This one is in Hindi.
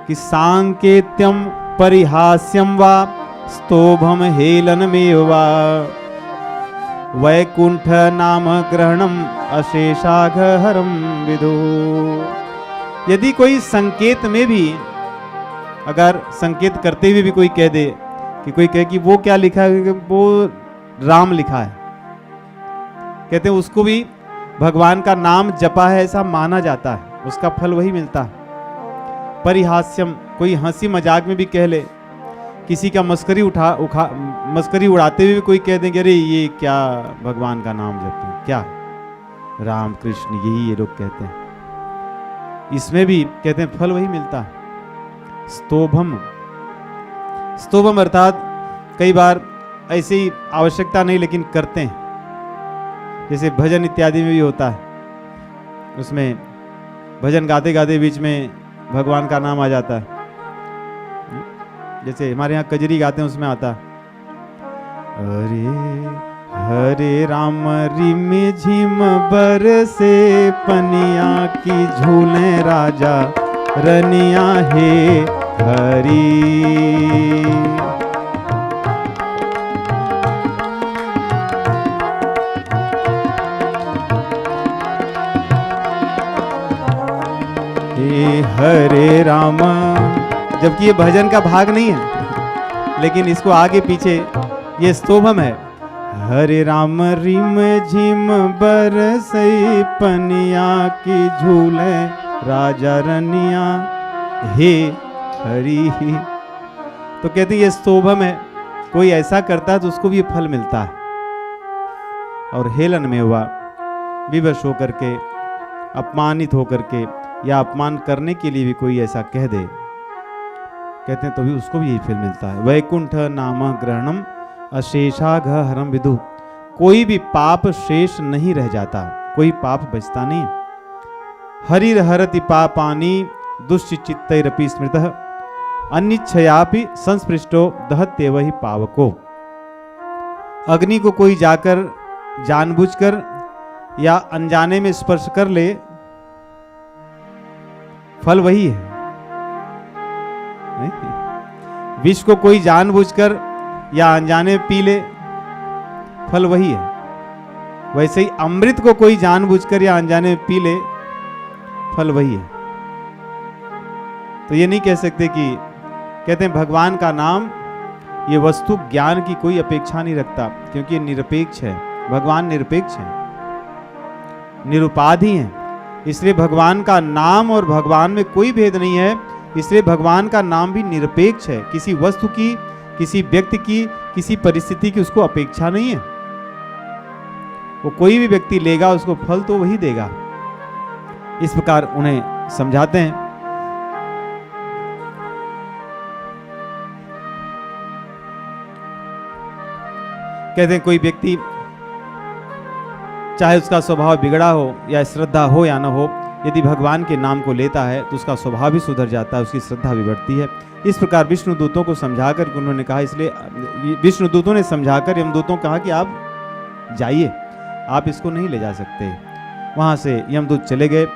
कि सांकेत्यम परिहास्यम वा स्तोभम हेलनमेव वा वैकुंठ नाम ग्रहणम अशेषाघहरम विदु। यदि कोई संकेत में भी, अगर संकेत करते हुए भी कोई कह दे कि कोई कहे कि वो क्या लिखा है, वो राम लिखा है, कहते हैं उसको भी भगवान का नाम जपा है ऐसा माना जाता है, उसका फल वही मिलता है। परिहास्यम, कोई हंसी मजाक में भी कह ले, किसी का मस्करी उड़ाते हुए कोई कह देंगे अरे ये क्या भगवान का नाम जपते, क्या राम कृष्ण, यही ये लोग कहते हैं, इसमें भी कहते हैं फल वही मिलता है। स्तोभम, स्तोभम अर्थात कई बार ऐसी आवश्यकता नहीं लेकिन करते हैं, जैसे भजन इत्यादि में भी होता है, उसमें भजन गाते गाते बीच में भगवान का नाम आ जाता है। जैसे हमारे यहाँ कजरी गाते हैं, उसमें आता हरे हरे राम रिम झिम बरसे पनिया की झूले राजा रनिया हे हरी। हरे राम, जबकि ये भजन का भाग नहीं है लेकिन इसको आगे पीछे ये स्तोभम है। हरे राम रिम झिम बरसई पनिया की झूले राजा रनिया हे हरि। तो कहते हैं ये स्तोभम है, कोई ऐसा करता है तो उसको भी ये फल मिलता है। और हेलन में हुआ, विवश होकर के, अपमानित होकर के या अपमान करने के लिए भी कोई ऐसा कह दे, कहते हैं तो भी उसको भी यही फल मिलता है। वैकुंठ नाम ग्रहणम अशेषाघहरम विदु। कोई भी पाप शेष नहीं रह जाता, कोई पाप बचता नहीं। हरिर हरति पापानि दुश्चित्तैरपि स्मृतः अनिच्छयापि संस्पृष्टो दहत्येव हि पावको। अग्नि को कोई जाकर जानबूझकर या अनजाने में स्पर्श कर ले, फल वही है। विष को कोई जानबूझकर या अनजाने में पी ले, फल वही है। वैसे ही अमृत को कोई जानबूझकर या अनजाने में पी ले, फल वही है। तो ये नहीं कह सकते कि, कहते हैं भगवान का नाम ये वस्तु ज्ञान की कोई अपेक्षा नहीं रखता, क्योंकि ये निरपेक्ष है। भगवान निरपेक्ष है, निरुपाधि है, इसलिए भगवान का नाम और भगवान में कोई भेद नहीं है। इसलिए भगवान का नाम भी निरपेक्ष है, किसी वस्तु की, किसी व्यक्ति की, किसी परिस्थिति की उसको अपेक्षा नहीं है। वो कोई भी व्यक्ति लेगा उसको फल तो वही देगा। इस प्रकार उन्हें समझाते हैं। कहते हैं कोई व्यक्ति चाहे उसका स्वभाव बिगड़ा हो या श्रद्धा हो या न हो, यदि भगवान के नाम को लेता है तो उसका स्वभाव भी सुधर जाता है, उसकी श्रद्धा भी बढ़ती है। इस प्रकार विष्णु दूतों को समझाकर उन्होंने कहा, इसलिए विष्णु दूतों ने समझाकर यमदूतों को कहा कि आप जाइए, आप इसको नहीं ले जा सकते। वहां से यमदूत चले गए